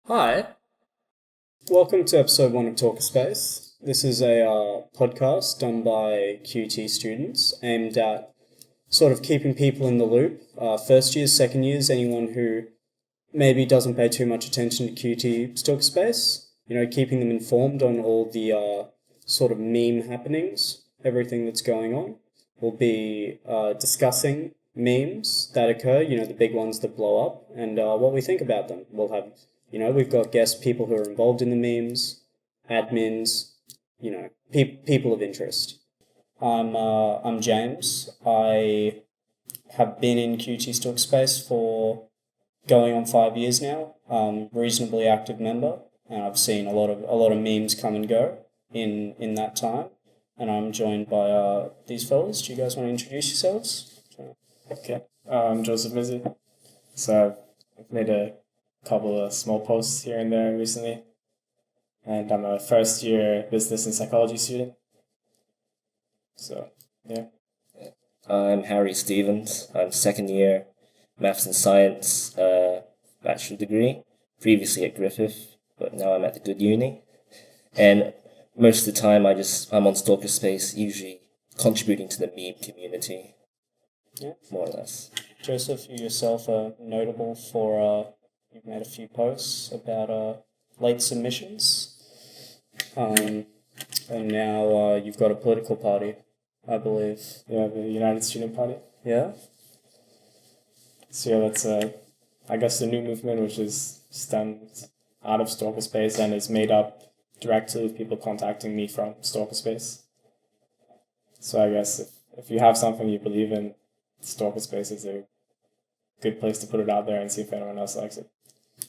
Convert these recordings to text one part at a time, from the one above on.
Hi, welcome to episode 1 of Talkspace. This is a podcast done by QT students aimed at sort of keeping people in the loop. First years, second years, anyone who maybe doesn't pay too much attention to QT Talkspace, keeping them informed on all the sort of meme happenings, everything that's going on. We'll be discussing memes that occur, the big ones that blow up, and what we think about them. We'll have we've got guest people who are involved in the memes, admins, people of interest. I'm James. I have been in QT Talkspace for going on 5 years now. Reasonably active member, and I've seen a lot of memes come and go in that time. And I'm joined by these fellas. Do you guys want to introduce yourselves? Okay, I'm Joseph Mizi. So I've made a couple of small posts here and there recently, and I'm a first year business and psychology student. So yeah. I'm Harry Stevens. I'm second year maths and science bachelor degree, previously at Griffith, but now I'm at the good uni. And most of the time I'm on Stalker Space, usually contributing to the meme community. Yeah. More or less. Joseph, you yourself are notable for you've made a few posts about late submissions. And now you've got a political party, I believe. Yeah, the United Student Party. Yeah? So yeah, that's I guess the new movement, which is stemmed out of Stalker Space and is made up directly with people contacting me from Stalker Space. So I guess if you have something you believe in, Stalker Space is a good place to put it out there and see if anyone else likes it.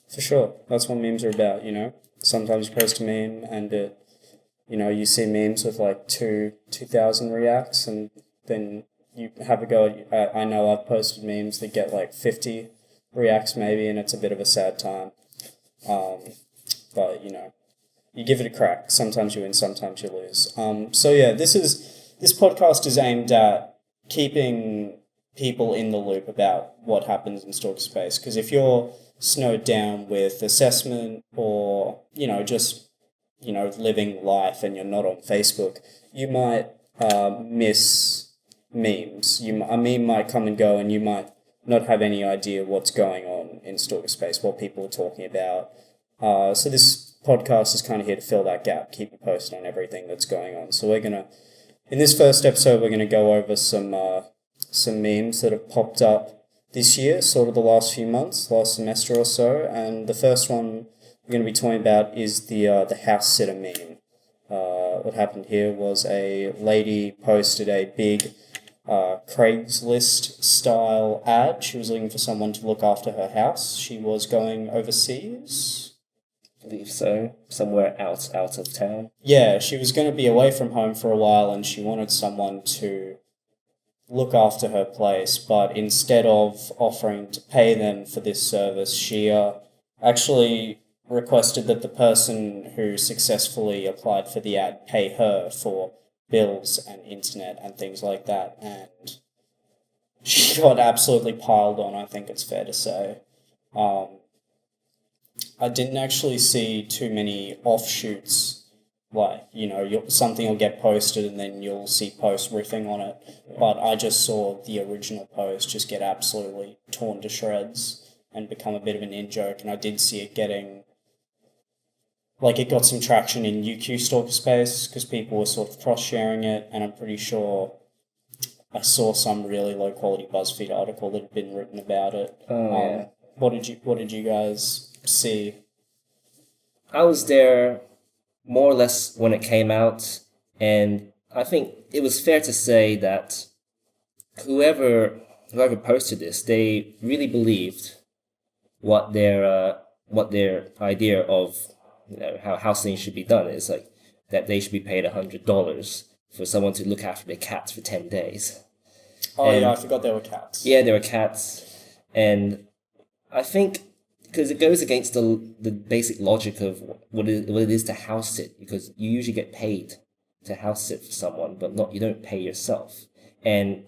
For sure. That's what memes are about, Sometimes you post a meme and it, you see memes with like 2,000 reacts, and then you have a go at, I know I've posted memes that get like 50 reacts maybe, and it's a bit of a sad time. But, you give it a crack. Sometimes you win, sometimes you lose. So yeah, this podcast is aimed at keeping people in the loop about what happens in Stalker Space. Because if you're snowed down with assessment or, just, living life and you're not on Facebook, you might miss memes. A meme might come and go and you might not have any idea what's going on in Stalker Space, what people are talking about. So this podcast is kind of here to fill that gap, keep you posted on everything that's going on. So in this first episode, we're going to go over some memes that have popped up this year, sort of the last few months, last semester or so. And the first one we're going to be talking about is the house sitter meme. What happened here was a lady posted a big Craigslist style ad. She was looking for someone to look after her house. She was going overseas. I believe so. Somewhere out of town. Yeah, she was going to be away from home for a while, and she wanted someone to look after her place, but instead of offering to pay them for this service, she actually requested that the person who successfully applied for the ad pay her for bills and internet and things like that, and she got absolutely piled on, I think it's fair to say. I didn't actually see too many offshoots. Like, something will get posted and then you'll see posts riffing on it. But I just saw the original post just get absolutely torn to shreds and become a bit of an in-joke. And I did see it getting, it got some traction in UQ Stalker Space because people were sort of cross-sharing it. And I'm pretty sure I saw some really low-quality BuzzFeed article that had been written about it. Yeah. What did you guys see? I was there more or less when it came out, and I think it was fair to say that whoever posted this, they really believed what their idea of how housing should be done is, like that they should be paid $100 for someone to look after their cats for 10 days. Oh, yeah, I forgot there were cats. Yeah, there were cats, and I think because it goes against the basic logic of what it is to house sit, because you usually get paid to house sit for someone, but you don't pay yourself. And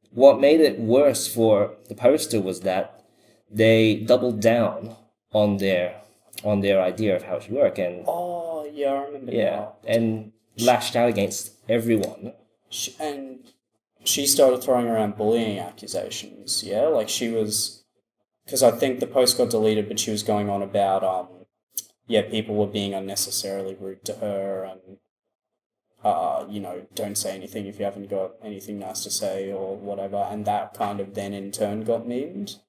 what made it worse for the poster was that they doubled down on their on their idea of how it should work, and Oh, yeah, I remember yeah, now. and lashed out against everyone. And she started throwing around bullying accusations, yeah? Like, she was... Because I think the post got deleted, but she was going on about, people were being unnecessarily rude to her, and, don't say anything if you haven't got anything nice to say or whatever, and that kind of then in turn got memed.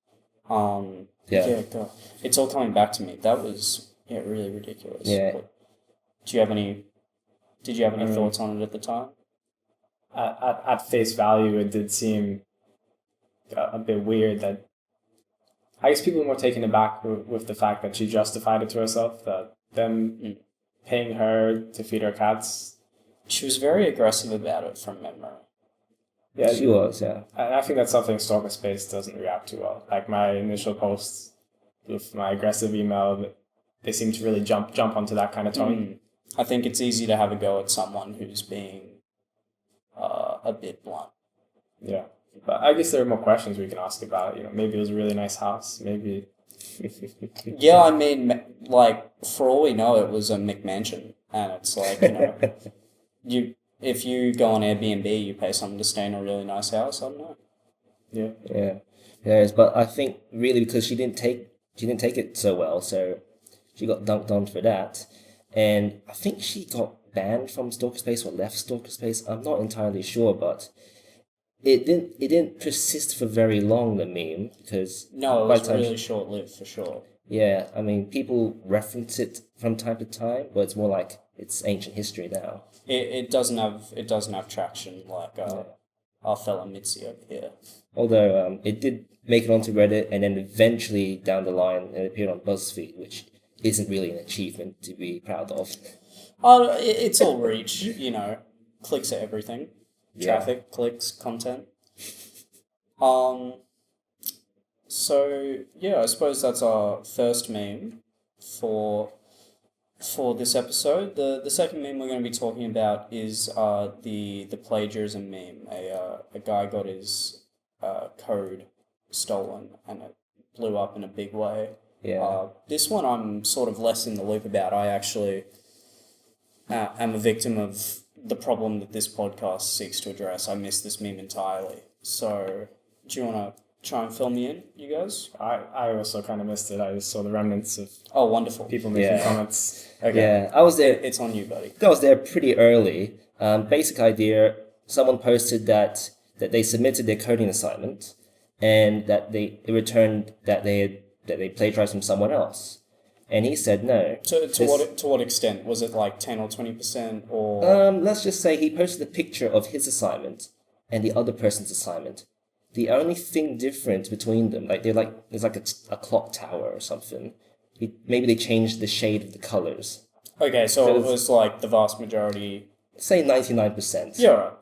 Yeah. God. It's all coming back to me. That was, really ridiculous. Yeah. But did you have any thoughts on it at the time? At face value, it did seem a bit weird that I guess people were more taken aback with the fact that she justified it to herself, that them paying her to feed her cats. She was very aggressive about it from memory. Yeah, she was, yeah. I think that's something Stalker Space doesn't react to well. Like my initial posts with my aggressive email, they seem to really jump onto that kind of tone. I think it's easy to have a go at someone who's being a bit blunt. Yeah. But I guess there are more questions we can ask about. Maybe it was a really nice house. Maybe. Yeah, I mean, like, for all we know, it was a McMansion. And it's like, if you go on Airbnb, you pay someone to stay in a really nice house. I don't know. Yeah. Yeah. Yes, but I think really because she didn't take it so well, so she got dunked on for that. And I think she got banned from Stalker Space or left Stalker Space. I'm not entirely sure, but it didn't persist for very long, the meme, because No, it was really short-lived for sure. Yeah, I mean, people reference it from time to time, but it's more like it's ancient history now. It doesn't have traction like our fellow Mizi over here. Although it did make it onto Reddit, and then eventually down the line it appeared on BuzzFeed, which isn't really an achievement to be proud of. It's all reach, clicks are everything. Traffic, clicks, content. So yeah, I suppose that's our first meme for this episode. The second meme we're going to be talking about is the plagiarism meme. A guy got his code stolen and it blew up in a big way. Yeah. This one I'm sort of less in the loop about. I actually am a victim of the problem that this podcast seeks to address. I missed this meme entirely. So, do you want to try and fill me in, you guys? I also kind of missed it. I just saw the remnants of wonderful people making comments. Okay. Yeah, I was there. It's on you, buddy. I was there pretty early. Basic idea: someone posted that they submitted their coding assignment, and that it returned that they plagiarized from someone else. And he said no. To what extent? Was it like 10 or 20% or... Let's just say he posted a picture of his assignment and the other person's assignment. The only thing different between them, there's like a clock tower or something. Maybe they changed the shade of the colors. Okay, so it was like the vast majority... Say 99%. Yeah, right.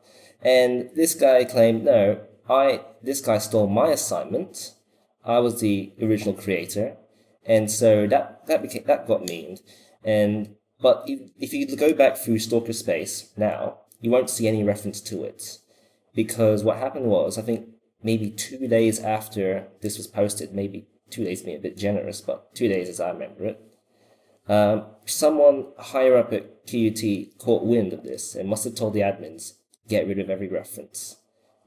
And this guy claimed, no, this guy stole my assignment. I was the original creator. And so that got memed. But if you go back through Stalker Space now, you won't see any reference to it. Because what happened was, I think maybe 2 days after this was posted, maybe 2 days being a bit generous, but 2 days as I remember it, someone higher up at QUT caught wind of this and must have told the admins, get rid of every reference.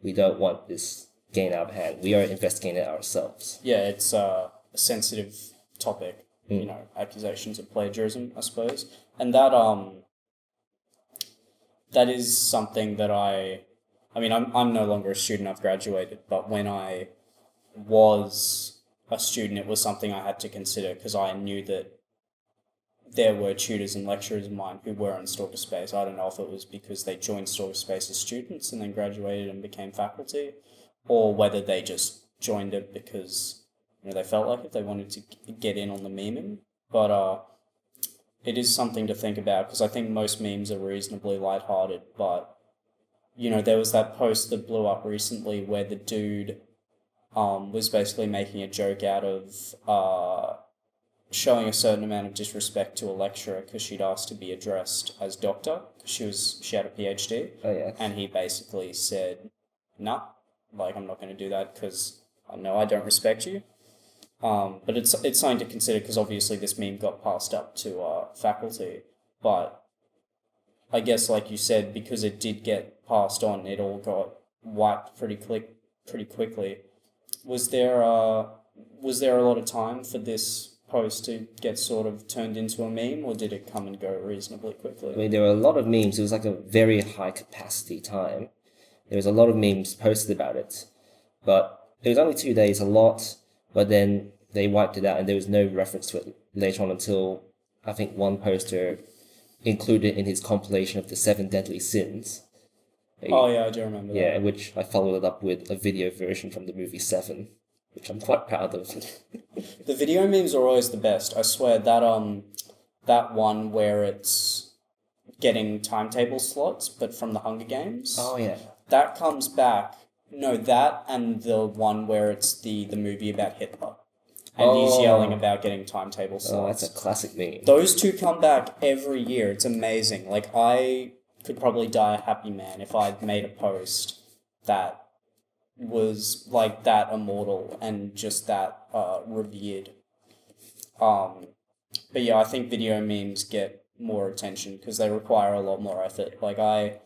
We don't want this getting out of hand. We are investigating it ourselves. Yeah, it's a sensitive topic, accusations of plagiarism, I suppose. And that is something that I'm no longer a student, I've graduated, but when I was a student, it was something I had to consider because I knew that there were tutors and lecturers of mine who were in Stalker Space. I don't know if it was because they joined Stalker Space as students and then graduated and became faculty, or whether they just joined it because they felt like it, they wanted to get in on the memeing. But it is something to think about because I think most memes are reasonably lighthearted, but there was that post that blew up recently where the dude was basically making a joke out of showing a certain amount of disrespect to a lecturer because she'd asked to be addressed as doctor because she had a PhD. Oh, yeah. And he basically said, nah, I'm not going to do that because I know I don't respect you. But it's something to consider because obviously this meme got passed up to faculty. But I guess, like you said, because it did get passed on, it all got wiped pretty quickly. Was there a lot of time for this post to get sort of turned into a meme, or did it come and go reasonably quickly? I mean, there were a lot of memes. It was like a very high capacity time. There was a lot of memes posted about it, but it was only 2 days, a lot. But then they wiped it out, and there was no reference to it later on until I think one poster included in his compilation of the 7 deadly sins. Oh yeah, I do remember that. Yeah, which I followed it up with a video version from the movie Seven, which I'm quite proud of. The video memes are always the best. I swear that one where it's getting timetable slots, but from the Hunger Games. Oh yeah. That comes back. No, that and the one where it's the movie about Hitler. And he's yelling about getting timetable slots. Oh, that's a classic meme. Those two come back every year. It's amazing. Like, I could probably die a happy man if I'd made a post that was like that immortal and just that revered. But yeah, I think video memes get more attention because they require a lot more effort. Like, I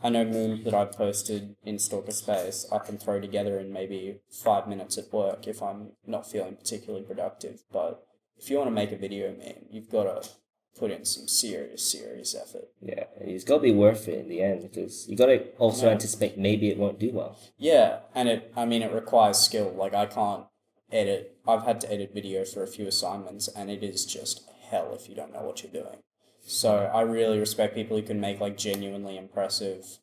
know memes that I've posted in Stalker Space I can throw together in maybe 5 minutes at work if I'm not feeling particularly productive. But if you want to make a video meme, you've got to put in some serious effort. Yeah, it's got to be worth it in the end because you got to also anticipate maybe it won't do well. Yeah, and it requires skill. Like, I can't edit. I've had to edit video for a few assignments, and it is just hell if you don't know what you're doing. So I really respect people who can make like genuinely impressive,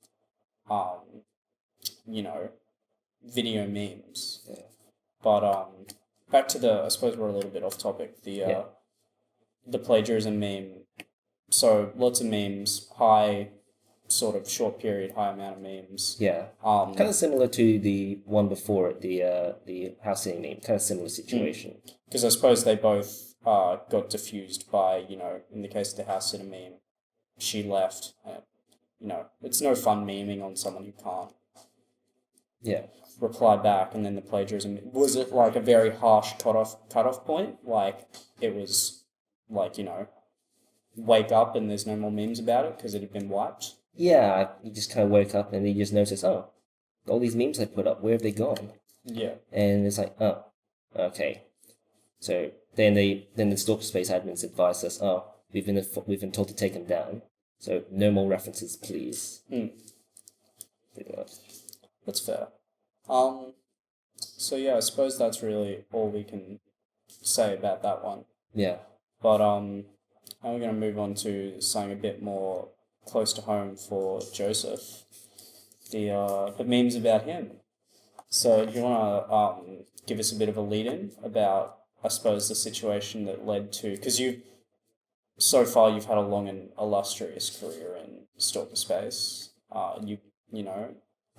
video memes. Yeah. But back to I suppose we're a little bit off topic. The plagiarism meme. So lots of memes, high sort of short period, high amount of memes. Yeah. Kind of similar to the one before it, the house sitting meme. Kind of similar situation. Because I suppose they both got diffused by, in the case of the house sitter meme, she left. It's no fun memeing on someone who can't reply back, and then the plagiarism. Was it like a very harsh cutoff point? Like, it was like, wake up and there's no more memes about it because it had been wiped? Yeah, you just kind of wake up and you just notice, oh, all these memes I put up, where have they gone? Yeah. And it's like, oh, okay. So then the Stalker Space admins advised us, oh, we've been told to take them down. So no more references, please. Pretty much. That's fair. So yeah, I suppose that's really all we can say about that one. Yeah. But now we're going to move on to something a bit more close to home for Joseph. The memes about him. So do you want to give us a bit of a lead-in about, I suppose, the situation that led to... Because so far you've had a long and illustrious career in Stalker Space.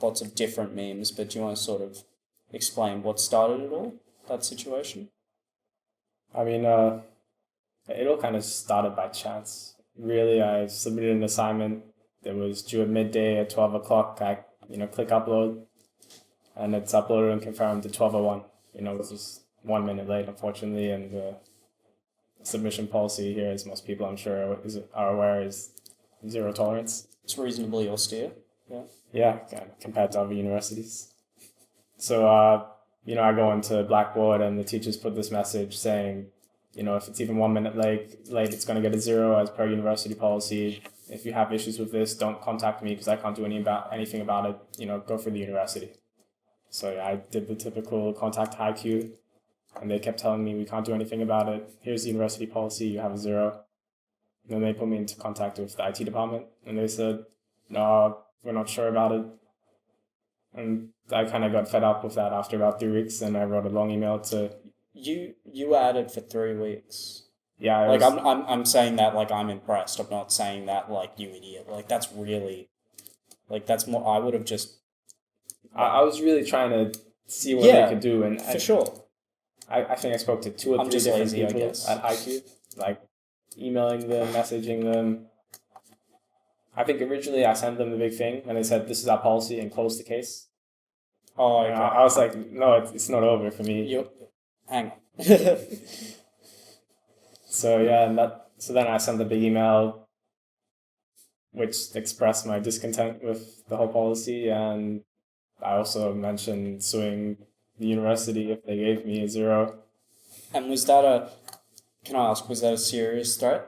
Lots of different memes, but do you want to sort of explain what started it all, that situation? I mean, it all kind of started by chance. Really, I submitted an assignment that was due at midday at 12 o'clock. I, click upload, and it's uploaded and confirmed at 12:01. It was just 1 minute late, unfortunately, and the submission policy here, as most people I'm sure are aware, is zero tolerance. It's reasonably austere. Yeah. Yeah, compared to other universities. So, I go into Blackboard and the teachers put this message saying, if it's even 1 minute late, it's going to get a 0 as per university policy. If you have issues with this, don't contact me because I can't do anything about it. Go for the university. So I did the typical contact IQ, and they kept telling me we can't do anything about it. Here's the university policy, you have a 0. And then they put me into contact with the IT department, and they said, no, we're not sure about it. And I kind of got fed up with that after about 3 weeks, and I wrote a long email to... You were at it for 3 weeks. Yeah, I'm saying that like I'm impressed. I'm not saying that like you idiot. Like that's really, like that's more. I would have just. I was really trying to see what they could do, and for sure. I think I spoke to 2 or 3 different people at IQ, like emailing them, messaging them. I think originally I sent them the big thing, and they said this is our policy and closed the case. Oh, okay. I was like, no, it's not over for me. Hang So yeah, so then I sent a big email which expressed my discontent with the whole policy, and I also mentioned suing the university if they gave me a 0. And can I ask, was that a serious threat?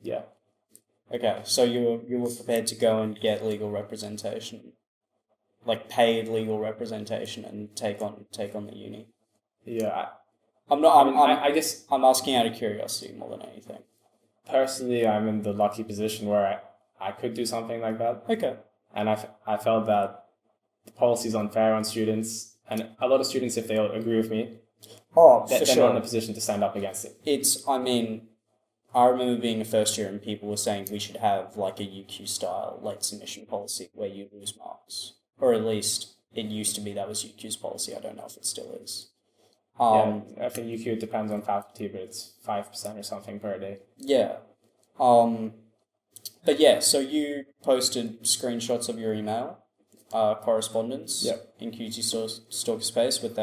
Yeah. Okay, so you were prepared to go and get legal representation, like paid legal representation, and take on the uni. Yeah. I I guess I'm asking out of curiosity more than anything. personally, I'm in the lucky position where I could do something like that. Okay. And I felt that the policy is unfair on students, and a lot of students, if they agree with me, Oh, they're not in a position to stand up against it. I remember being a first year and people were saying we should have like a UQ style late submission policy where you lose marks. Or at least it used to be that was UQ's policy. I don't know if it still is. Yeah, I think UQ depends on faculty, but it's 5% or something per day. Yeah. But yeah, so you posted screenshots of your email correspondence in QT Stalker Space with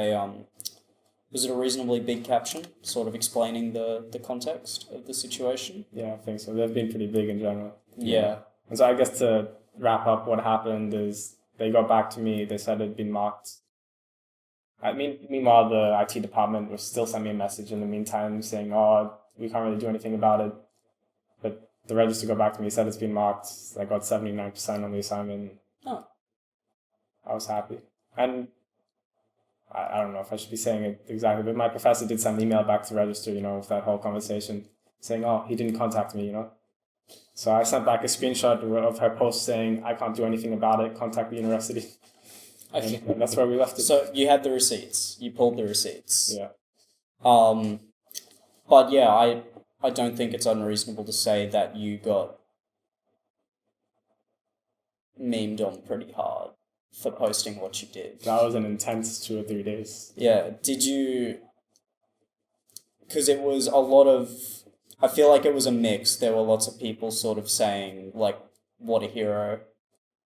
was it a reasonably big caption, sort of explaining the context of the situation? Yeah, I think so. They've been pretty big in general. Yeah. And so I guess to wrap up, what happened is they got back to me. They said it'd been marked. Meanwhile, the IT department was still sending me a message in the meantime saying, "Oh, we can't really do anything about it." But the register got back to me, said it's been marked. I got 79% on the assignment. Oh. I was happy. And I don't know if I should be saying it exactly, but my professor did send an email back to register, with that whole conversation, saying, "Oh, he didn't contact me," So I sent back a screenshot of her post saying, "I can't do anything about it, contact the university." Okay. And that's where we left it. So you had the receipts. You pulled the receipts. Yeah. But yeah, I don't think it's unreasonable to say that you got memed on pretty hard for posting what you did. That was an intense 2 or 3 days. Yeah. Did you... Because it was a lot of... I feel like it was a mix. There were lots of people sort of saying, like, what a hero.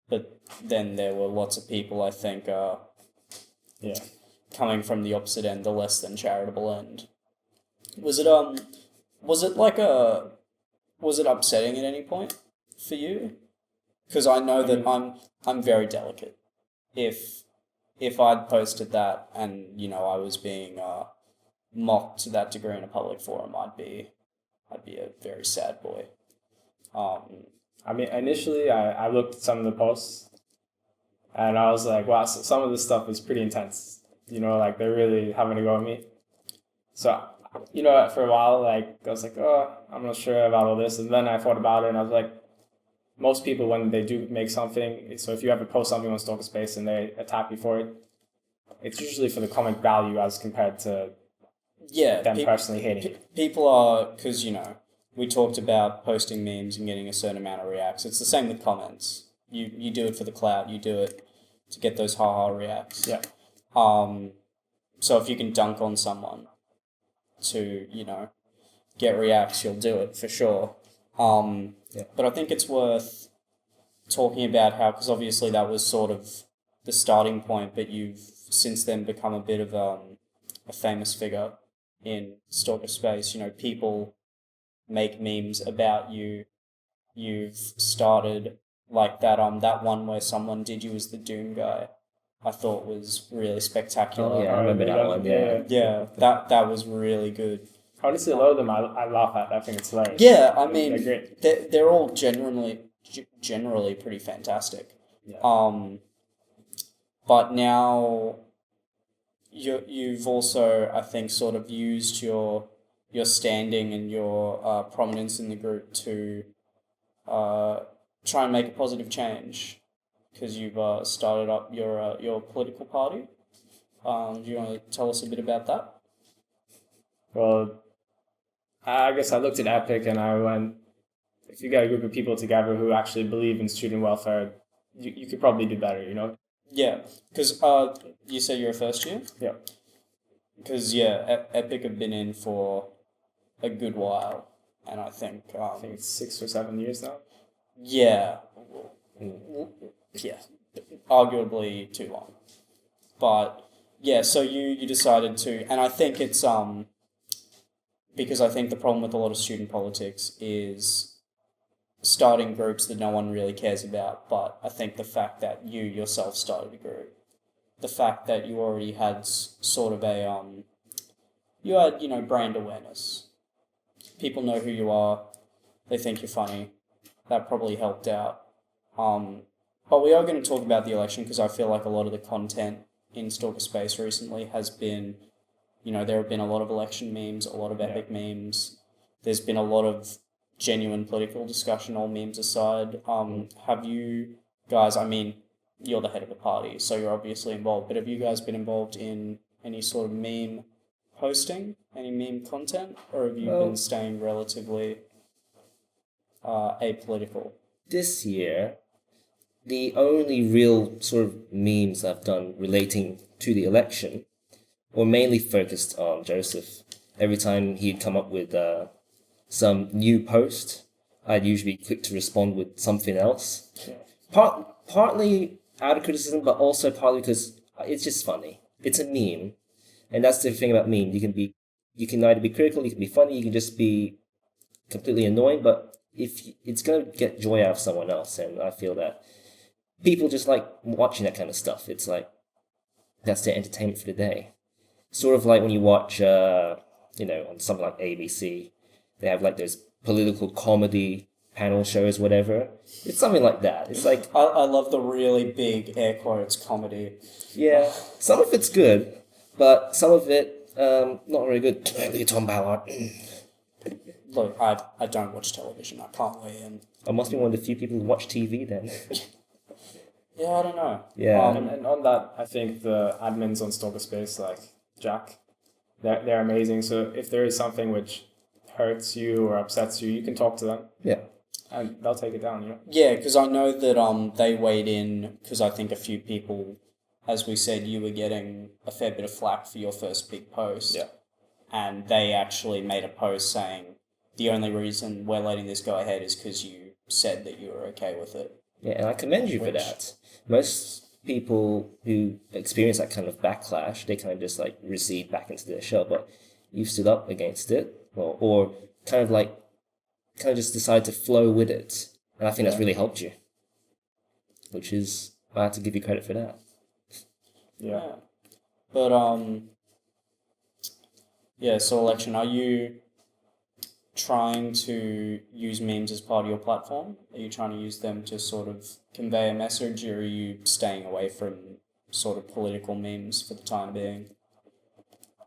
But then there were lots of people, I think, coming from the opposite end, the less than charitable end. Was it upsetting at any point for you? Because I know that I'm very delicate. If I'd posted that and I was being mocked to that degree in a public forum, I'd be a very sad boy. Initially I looked at some of the posts and I was like, wow, some of this stuff is pretty intense. Like they're really having to go at me. So, for a while, I was like, oh, I'm not sure about all this. And then I thought about it and I was like, most people, when they do make something, so if you ever post something on Stalker Space and they attack you for it, it's usually for the comic value as compared to them personally hating it. People are, because, we talked about posting memes and getting a certain amount of reacts. It's the same with comments. You do it for the clout. You do it to get those ha-ha reacts. Yeah. So if you can dunk on someone to, get reacts, you'll do it for sure. But I think it's worth talking about how, because obviously that was sort of the starting point, but you've since then become a bit of a famous figure in Stalker Space. People make memes about you. You've started like that one where someone did you as the Doom guy. I thought was really spectacular. Oh yeah, I remember that one. Yeah, that was really good. Honestly, a lot of them I laugh at. I think it's hilarious. Yeah, they're great. They're all generally pretty fantastic. Yeah. But now you've also, I think, sort of used your standing and your prominence in the group to try and make a positive change, because you've started up your political party. Do you want to tell us a bit about that? Well, I guess I looked at Epic and I went, if you get a group of people together who actually believe in student welfare, you could probably do better, Yeah, because you said you're a first year? Yeah. Because, Epic have been in for a good while, and I think it's 6 or 7 years now. Yeah. Yeah. Arguably too long. But, yeah, so you decided to, and I think it's because I think the problem with a lot of student politics is starting groups that no one really cares about, but I think the fact that you yourself started a group, the fact that you already had sort of a, you had, brand awareness. People know who you are, they think you're funny, that probably helped out. But we are going to talk about the election because I feel like a lot of the content in Stalker Space recently has been, there have been a lot of election memes, a lot of epic memes. There's been a lot of genuine political discussion, all memes aside. Have you guys, you're the head of the party, so you're obviously involved, but have you guys been involved in any sort of meme posting, any meme content, or have you been staying relatively apolitical? This year, the only real sort of memes I've done relating to the election were mainly focused on Joseph. Every time he'd come up with some new post, I'd usually click to respond with something else. Partly out of criticism, but also partly because it's just funny. It's a meme, and that's the thing about memes. You can either be critical, you can be funny, you can just be completely annoying. But if it's gonna get joy out of someone else, and I feel that people just like watching that kind of stuff. It's like that's their entertainment for the day. Sort of like when you watch, on something like ABC, they have like those political comedy panel shows, whatever. It's something like that. It's like I love the really big air quotes comedy. Yeah, some of it's good, but some of it not very good. Tom Ballard. Look, I don't watch television. I can't weigh in. I must be one of the few people who watch TV then. Yeah, I don't know. Yeah. And on that, I think the admins on Stalker Space, like Jack, they're amazing. So if there is something which hurts you or upsets you, you can talk to them. Yeah. And they'll take it down, Yeah, because I know that they weighed in, because I think a few people, as we said, you were getting a fair bit of flack for your first big post. Yeah. And they actually made a post saying, the only reason we're letting this go ahead is because you said that you were okay with it. Yeah, and I commend you for that. Most people who experience that kind of backlash, they kind of just like recede back into their shell, but you stood up against it, or kind of just decide to flow with it. And I think that's really helped you. Which is, I have to give you credit for that. Yeah. But, so election, are you trying to use memes as part of your platform? Are you trying to use them to sort of convey a message, or are you staying away from sort of political memes for the time being?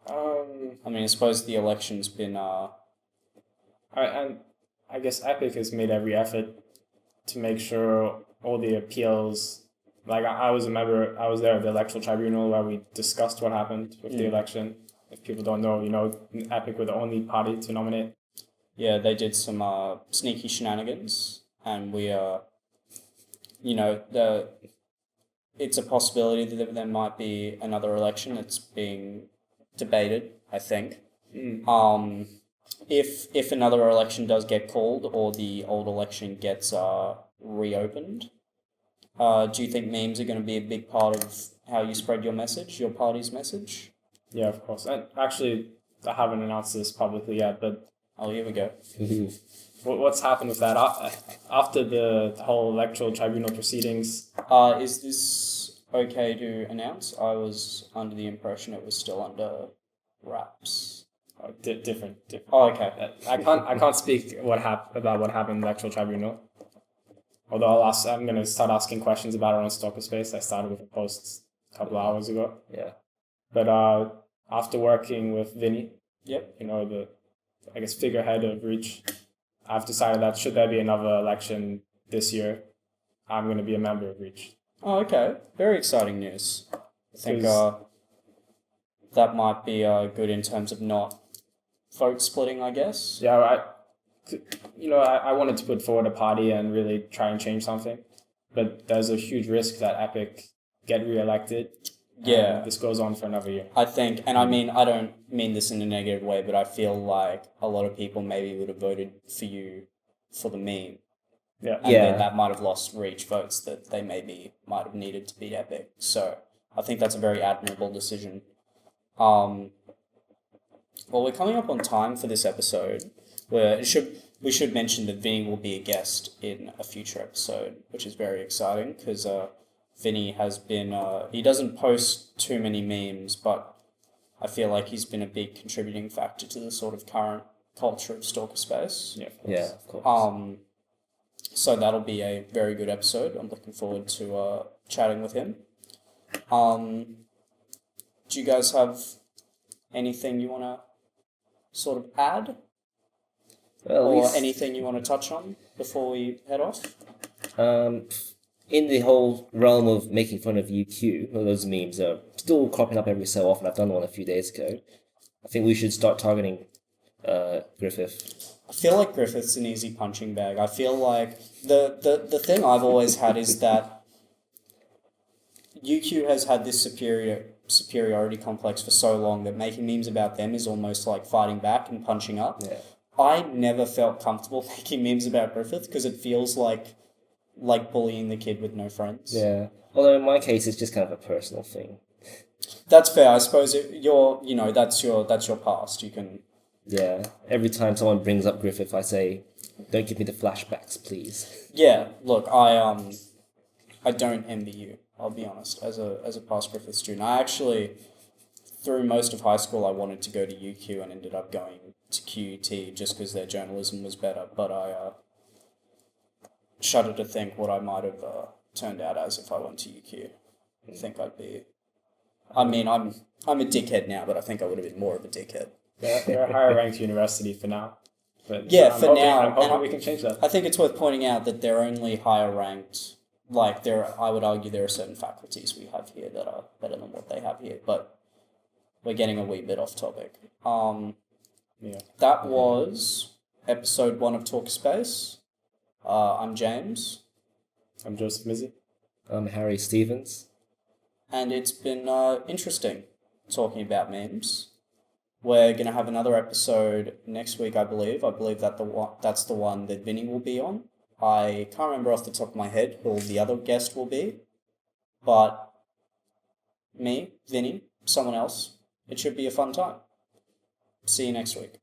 I suppose the election's been, I guess Epic has made every effort to make sure all the appeals, like I was there at the electoral tribunal where we discussed what happened with the election. If people don't know, Epic were the only party to nominate. Yeah, they did some sneaky shenanigans, and we it's a possibility that there might be another election that's being debated, I think. If another election does get called or the old election gets reopened, do you think memes are going to be a big part of how you spread your message, your party's message? Yeah, of course. And actually, I haven't announced this publicly yet, but here we go. What's happened with that after the whole electoral tribunal proceedings? Is this okay to announce? I was under the impression it was still under wraps. Different. Oh, okay. I can't speak about what happened in the electoral tribunal. Although I'm going to start asking questions about it on Stalker Space. I started with a post a couple of hours ago. Yeah. But after working with Vinny, yep, the figurehead of Reach, I've decided that should there be another election this year, I'm going to be a member of Reach. Oh, okay. Very exciting news. I think that might be good in terms of not vote splitting, I guess. Yeah, I wanted to put forward a party and really try and change something, but there's a huge risk that Epic get re-elected. Yeah. This goes on for another year. I think, and I don't mean this in a negative way, but I feel like a lot of people maybe would have voted for you for the meme. Yeah. And then that might have lost Reach votes that they maybe might have needed to beat Epic. So I think that's a very admirable decision. Well, we're coming up on time for this episode. We should mention that Vinny will be a guest in a future episode, which is very exciting because Vinny has been he doesn't post too many memes, but I feel like he's been a big contributing factor to the sort of current culture of Stalker Space. Yeah. Yeah, of course. So that'll be a very good episode. I'm looking forward to chatting with him. Do you guys have anything you want to sort of add? Well, Or anything you want to touch on before we head off? In the whole realm of making fun of UQ, well, those memes are still cropping up every so often. I've done one a few days ago. I think we should start targeting Griffith. I feel like Griffith's an easy punching bag. I feel like the thing I've always had is that UQ has had this superiority complex for so long that making memes about them is almost like fighting back and punching up. Yeah. I never felt comfortable making memes about Griffith because it feels like bullying the kid with no friends. Yeah. Although in my case, it's just kind of a personal thing. That's fair. I suppose that's your past. You can. Yeah. Every time someone brings up Griffith, I say, "Don't give me the flashbacks, please." Yeah. Look, I don't envy you. I'll be honest. As a past Griffith student, I actually, through most of high school, I wanted to go to UQ and ended up going to QUT just because their journalism was better. But I shudder to think what I might have turned out as if I went to UQ. I think I'd be. I mean, I'm a dickhead now, but I think I would have been more of a dickhead. They're a higher ranked university for now. But Yeah, I'm for hoping, now, I'm hoping and we can change that. I think it's worth pointing out that they're only higher ranked. Like I would argue there are certain faculties we have here that are better than what they have here, but we're getting a wee bit off topic. Yeah. That was episode 1 of Talkspace. I'm James, I'm Joseph Mizi. I'm Harry Stevens. and it's been interesting talking about memes. We're gonna have another episode next week, I believe. I believe that's the one that Vinny will be on. I can't remember off the top of my head who the other guest will be, but me, Vinny, someone else. It should be a fun time. See you next week.